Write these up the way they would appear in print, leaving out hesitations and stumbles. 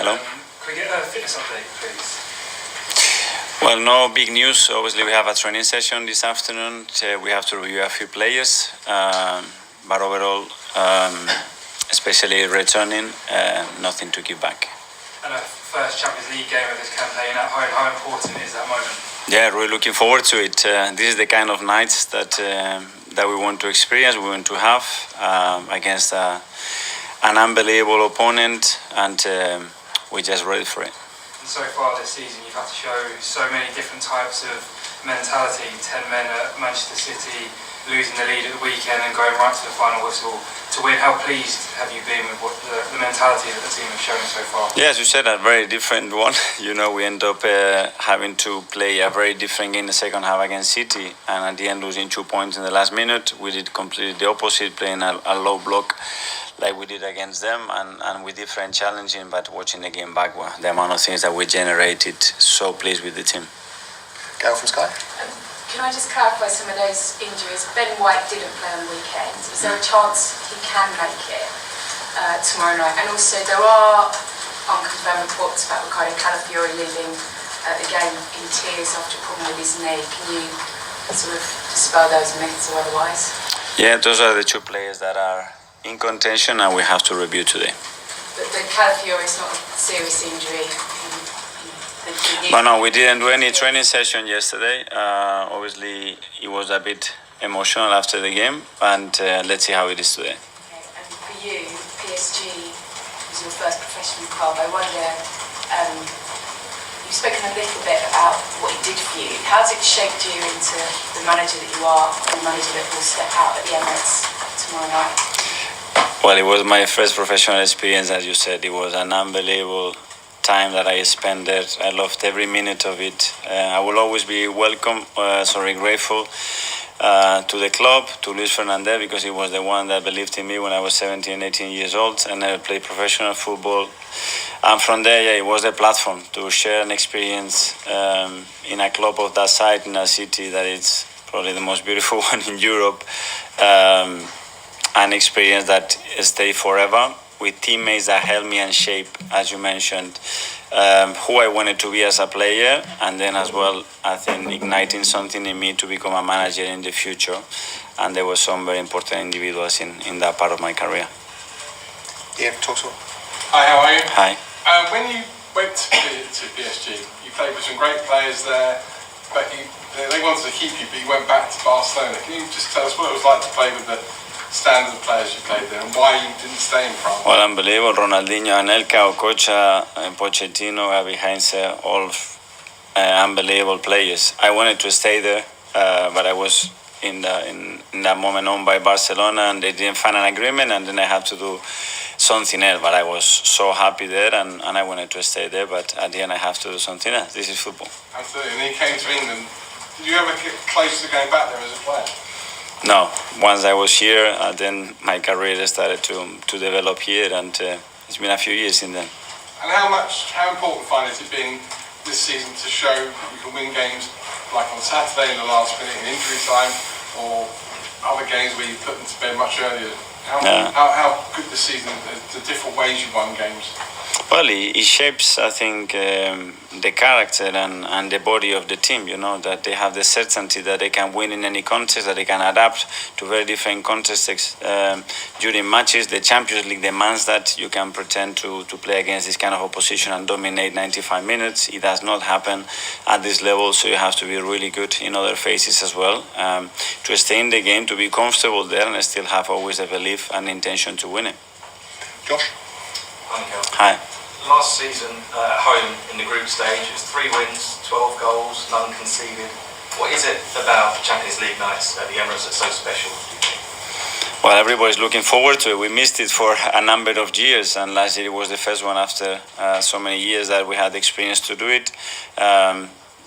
Hello. Can we get a fitness update, please? Well, no big news. Obviously, we have a training session this afternoon. We have to review a few players, but overall, especially returning, nothing to give back. And a first Champions League game of this campaign at home, how important is that moment? Yeah, really looking forward to it. This is the kind of nights that we want to experience, we want to have against an unbelievable opponent, and we're just ready for it. And so far this season, you've had to show so many different types of mentality. 10 men at Manchester City, losing the lead at the weekend and going right to the final whistle to win. How pleased have you been with what the mentality that the team have shown so far? Yeah, as you said, a very different one. You know, we end up having to play a very different game in the second half against City, and at the end losing 2 points in the last minute. We did completely the opposite, playing a low block like we did against them, and with different challenging, but watching the game back, the amount of things that we generated, so pleased with the team. Gail from Sky. Can I just clarify some of those injuries? Ben White didn't play on the weekend. Is there a chance he can make it tomorrow night? And also, there are unconfirmed reports about Ricardo Calafiori leaving the game in tears after a problem with his knee. Can you sort of dispel those myths or otherwise? Yeah, those are the two players that are in contention, and we have to review today. But the Calafiori is not a serious injury. No, we didn't do any training session yesterday. Obviously, it was a bit emotional after the game, and let's see how it is today. Okay. And for you, PSG was your first professional club. I wonder, you've spoken a little bit about what it did for you. How has it shaped you into the manager that you are, and the manager that will step out at the Emirates tomorrow night? Well, it was my first professional experience, as you said. It was an unbelievable time that I spent there. I loved every minute of it. I will always be grateful to the club, to Luis Fernandez, because he was the one that believed in me when I was 17, 18 years old, and I played professional football. And from there, yeah, it was a platform to share an experience in a club of that size, in a city that is probably the most beautiful one in Europe. An experience that stayed forever, with teammates that helped me and shape, as you mentioned, who I wanted to be as a player, and then as well, I think, igniting something in me to become a manager in the future. And there were some very important individuals in that part of my career. Ian, talk to me. Hi, how are you? Hi. When you went to PSG, you played with some great players there, but they wanted to keep you, but you went back to Barcelona. Can you just tell us what it was like to play with the standard players you played there, and why you didn't stay in France? Well, unbelievable. Ronaldinho, Anelka, Okocha, Pochettino, Xavi Heinze, all unbelievable players. I wanted to stay there, but I was in that moment owned by Barcelona, and they didn't find an agreement, and then I had to do something else. But I was so happy there, and I wanted to stay there, but at the end I have to do something else. This is football. Absolutely. And then you came to England. Did you ever get close to going back there as a player? No, once I was here, then my career started to develop here, and it's been a few years in then. And how important has it been this season to show you can win games like on Saturday in the last minute in injury time, or other games where you put them to bed much earlier? How good this season, the different ways you won games? Well, it shapes, I think, the character and the body of the team, you know, that they have the certainty that they can win in any contest, that they can adapt to very different contexts during matches. The Champions League demands that you can pretend to play against this kind of opposition and dominate 95 minutes. It does not happen at this level, so you have to be really good in other phases as well to stay in the game, to be comfortable there, and still have always a belief and intention to win it. Josh? Hi, Mikel. Hi. Last season at home in the group stage, it was 3 wins, 12 goals, none conceded. What is it about Champions League nights at the Emirates that's so special, do you think? Well, everybody's looking forward to it. We missed it for a number of years, and last year it was the first one after so many years that we had the experience to do it.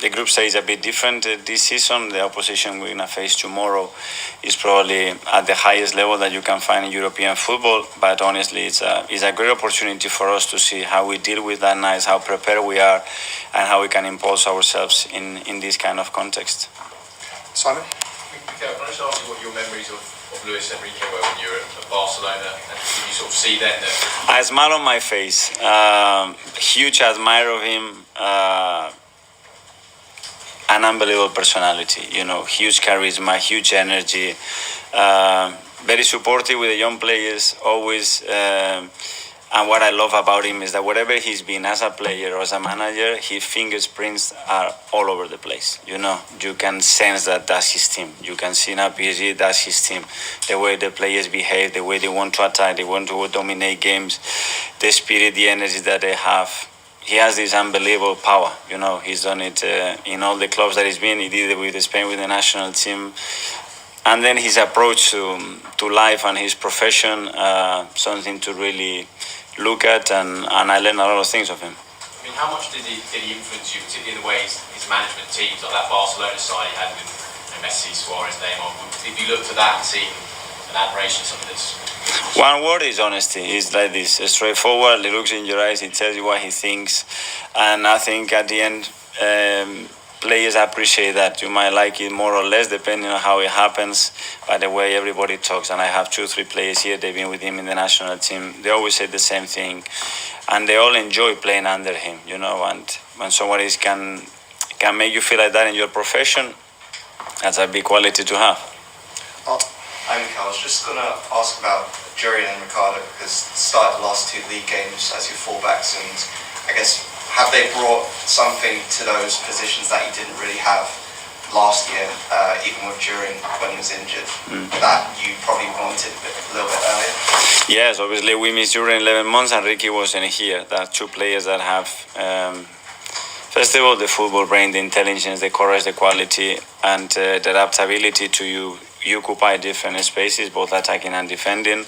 The group stage is a bit different this season. The opposition we're going to face tomorrow is probably at the highest level that you can find in European football. But honestly, it's a great opportunity for us to see how we deal with that night, how prepared we are, and how we can impose ourselves in this kind of context. Simon? Mikel, can I just ask you what your memories of Luis Enrique were when you were at Barcelona, and did you sort of see then that? I smile on my face. Huge admirer of him. An unbelievable personality, huge charisma, huge energy, very supportive with the young players, always. And what I love about him is that wherever he's been as a player or as a manager, his fingerprints are all over the place. You can sense that that's his team. You can see now PSG, that's his team. The way the players behave, the way they want to attack, they want to dominate games, the spirit, the energy that they have. He has this unbelievable power. He's done it in all the clubs that he's been. He did it with Spain, with the national team. And then his approach to life and his profession, something to really look at, and I learned a lot of things of him. I mean, how much did he influence you, particularly in the way his management teams, like that Barcelona side he had with Messi, Suarez, Neymar? If you looked at that and seen an admiration of some of this? One word is honesty. He's like this, straightforward. He looks in your eyes, he tells you what he thinks, and I think at the end, players appreciate that. You might like it more or less depending on how it happens, by the way everybody talks. And I have 2-3 players here, they've been with him in the national team. They always say the same thing, and they all enjoy playing under him. And when somebody can make you feel like that in your profession, that's a big quality to have. Hi Mikel, I was just going to ask about Jurriën and Ricardo, because they started the last 2 league games as your fullbacks, and I guess have they brought something to those positions that you didn't really have last year, even with Jurriën when he was injured, that you probably wanted a little bit earlier? Yes, obviously we missed Jurriën 11 months and Ricky wasn't here. There are 2 players that have, first of all, the football brain, the intelligence, the courage, the quality, and the adaptability to you occupy different spaces, both attacking and defending,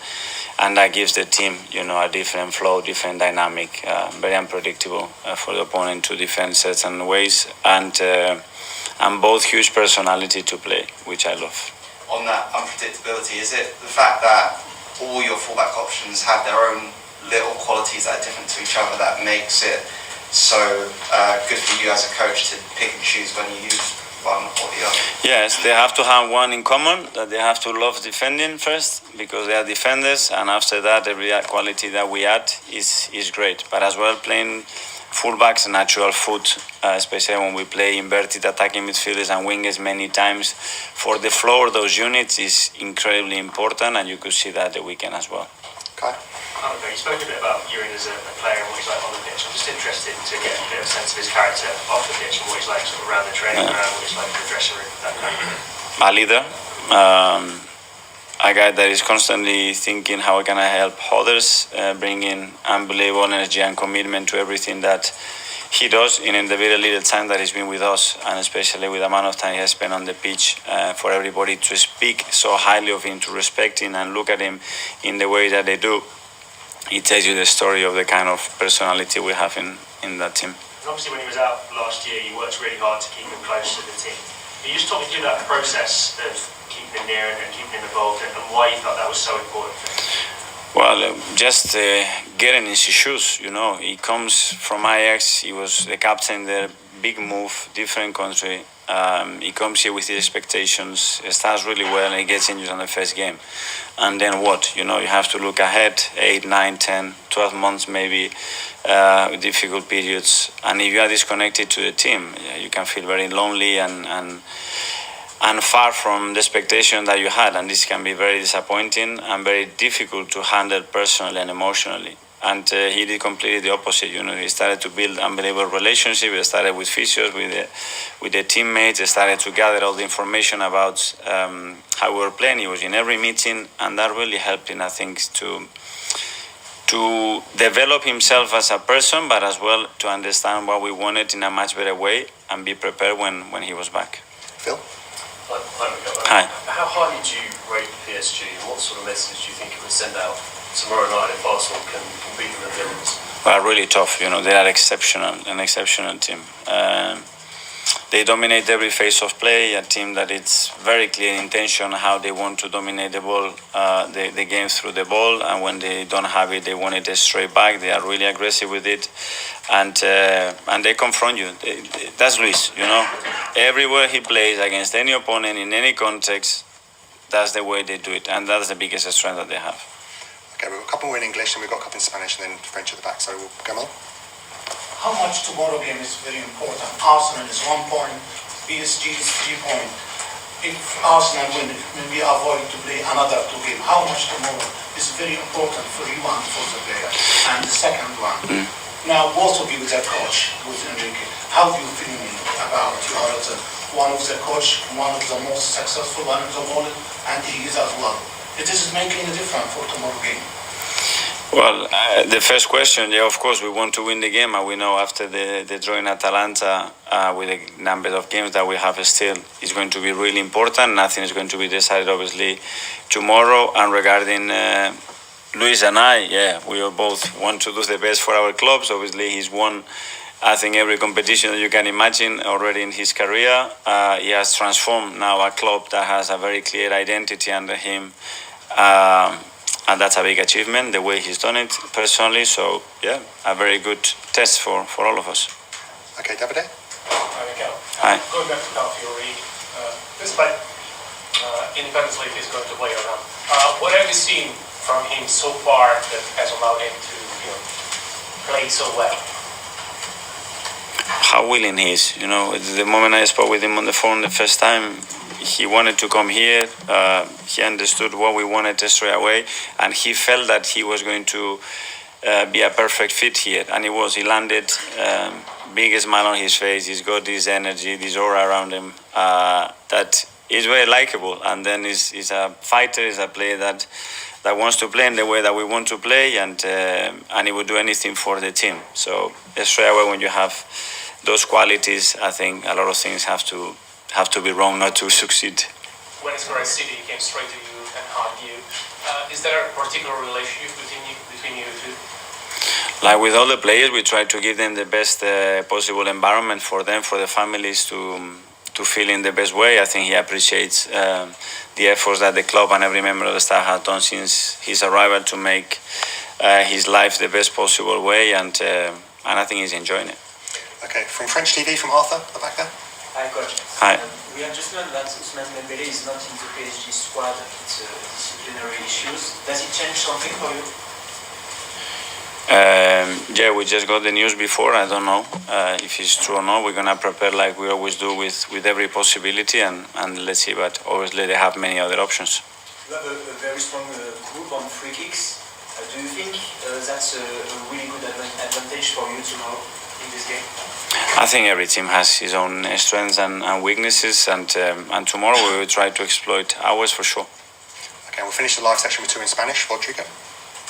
and that gives the team, a different flow, different dynamic, very unpredictable for the opponent to defend certain ways, and both huge personality to play, which I love. On that unpredictability, is it the fact that all your fullback options have their own little qualities that are different to each other that makes it so good for you as a coach to pick and choose when you use one or the other? Yes, they have to have one in common, that they have to love defending first, because they are defenders, and after that every quality that we add is great. But as well, playing fullbacks, natural foot, especially when we play inverted attacking midfielders and wingers many times, for the flow of those units is incredibly important, and you could see that the weekend as well. Okay. Okay, you spoke a bit about Jurriën as a player and what he's like on the pitch. I'm just interested to get a bit of a sense of his character off the pitch and what he's like sort of around the training ground, what he's like in the dressing room, that kind of thing. A leader, a guy that is constantly thinking how can I help others, bringing unbelievable energy and commitment to everything that he does in the very little time that he's been with us, and especially with the amount of time he has spent on the pitch, for everybody to speak so highly of him, to respect him and look at him in the way that they do. It tells you the story of the kind of personality we have in that team. And obviously when he was out last year, you worked really hard to keep him close to the team. Can you just talk me through that process of keeping him near and keeping him involved, and why you thought that was so important for him? Well, just getting in his shoes, He comes from Ajax, he was the captain there, big move, different country. He comes here with his expectations, he starts really well, and he gets injured on the first game. And then what? You have to look ahead, 8, 9, 10, 12 months maybe, difficult periods. And if you are disconnected to the team, you can feel very lonely and far from the expectation that you had. And this can be very disappointing and very difficult to handle personally and emotionally. And he did completely the opposite. He started to build unbelievable relationships. He started with physios, with the teammates. He started to gather all the information about how we were playing. He was in every meeting, and that really helped him, I think, to develop himself as a person, but as well to understand what we wanted in a much better way and be prepared when he was back. Phil? Hi. How highly do you rate PSG, and what sort of message do you think it would send out tomorrow night if Arsenal can beat them at Vilnius? Well, really tough. They are an exceptional team. They dominate every phase of play. A team that it's very clear in intention how they want to dominate the ball, the game through the ball, and when they don't have it, they want it straight back. They are really aggressive with it, and they confront you. That's Luis. Everywhere he plays against any opponent in any context, that's the way they do it, and that's the biggest strength that they have. Okay, we've got a couple more in English and we've got a couple in Spanish and then French at the back. So we'll go on. How much tomorrow game is very important? Arsenal is 1 point, PSG is 3 points. If Arsenal win, maybe avoid to play another 2 games. How much tomorrow is very important for you and for the player? And the second one, now both of you with a coach, with Enrique, how do you feel about you are one of the coach, one of the most successful one in the world, and he is as well. It is making a difference for tomorrow game. Well, the first question, yeah, of course, we want to win the game, and we know after the draw in Atalanta, with the number of games that we have still, is going to be really important. Nothing is going to be decided, obviously, tomorrow. And regarding Luis and I, yeah, we all both want to do the best for our clubs. Obviously, he's won, I think, every competition that you can imagine already in his career. He has transformed now a club that has a very clear identity under him. And that's a big achievement, the way he's done it personally. So, yeah, a very good test for all of us. Okay, Davide? Mikel. Hi. Going back to Calfiori, despite Independence League is going to play around, what have you seen from him so far that has allowed him to play so well? How willing he is. The moment I spoke with him on the phone the first time, he wanted to come here. He understood what we wanted straight away, and he felt that he was going to be a perfect fit here. And he was. He landed, big smile on his face. He's got this energy, this aura around him that is very likable. And then he's a fighter. He's a player that wants to play in the way that we want to play, and he would do anything for the team. So straight away, when you have those qualities, I think a lot of things have to be wrong not to succeed. When he scored at City, he came straight to you and hugged you. Is there a particular relationship between you two? Like with all the players, we try to give them the best possible environment for them, for the families to feel in the best way. I think he appreciates the efforts that the club and every member of the staff has done since his arrival to make his life the best possible way, and I think he's enjoying it. Okay, from French TV, from Arthur, at the back there. Hi, Coach. Hi. We understand that Ousmane Dembélé is not in the PSG squad. It's disciplinary issues. Does it change something for you? Yeah, we just got the news before. I don't know if it's true or not. We're going to prepare like we always do with every possibility, and let's see. But obviously they have many other options. You have a very strong group on free kicks. Do you think that's a really good advantage for you tomorrow in this game? I think every team has his own strengths and weaknesses, and tomorrow we will try to exploit ours for sure. Okay, we'll finish the live session with 2 in Spanish. Rodrigo?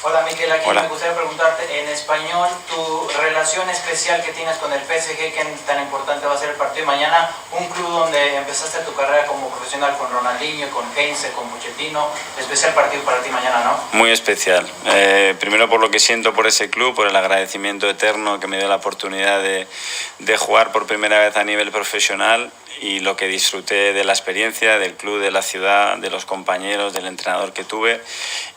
Hola Mikel, aquí Hola. me gustaría preguntarte en español tu relación especial que tienes con el PSG, que tan importante va a ser el partido de mañana, un club donde empezaste tu carrera como profesional con Ronaldinho, con Heinze, con Pochettino, especial partido para ti mañana, ¿no? Muy especial. Primero por lo que siento por ese club, por el agradecimiento eterno que me dio la oportunidad de jugar por primera vez a nivel profesional, y lo que disfruté de la experiencia, del club, de la ciudad, de los compañeros, del entrenador que tuve,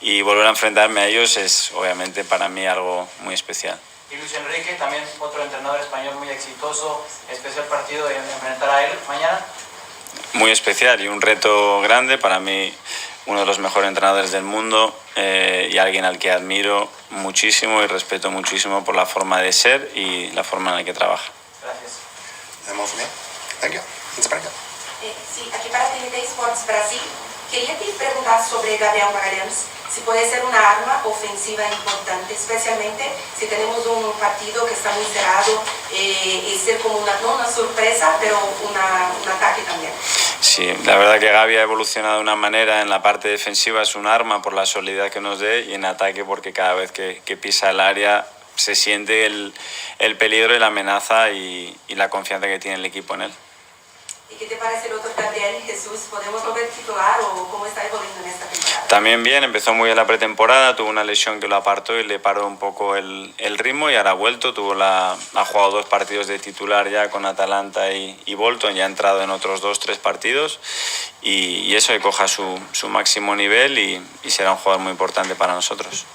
y volver a enfrentarme a ellos es obviamente para mí algo muy especial. Y Luis Enrique, también otro entrenador español muy exitoso, especial partido de enfrentar a él mañana. Muy especial y un reto grande para mí, uno de los mejores entrenadores del mundo, y alguien al que admiro muchísimo y respeto muchísimo por la forma de ser y la forma en la que trabaja. Gracias. Thank you. In Spanish. Sí, aquí para TNT Sports Brasil. Quería te preguntar sobre Gabriel Magalhães, si puede ser una arma ofensiva importante, especialmente si tenemos un partido que está muy cerrado, y ser como no una sorpresa, pero un ataque también. Sí, la verdad que Gavi ha evolucionado de una manera. En la parte defensiva es un arma por la solidez que nos dé, y en ataque porque cada vez que pisa el área se siente el peligro y la amenaza y la confianza que tiene el equipo en él. ¿Y qué te parece el otro Gabriel Jesús? ¿Podemos volver titular o cómo está evolucionando en esta temporada? También bien, empezó muy bien la pretemporada, tuvo una lesión que lo apartó y le paró un poco el ritmo, y ahora ha vuelto, ha jugado 2 partidos de titular ya con Atalanta y Bolton, ya ha entrado en otros 2-3 partidos, y eso, que coja su máximo nivel y será un jugador muy importante para nosotros.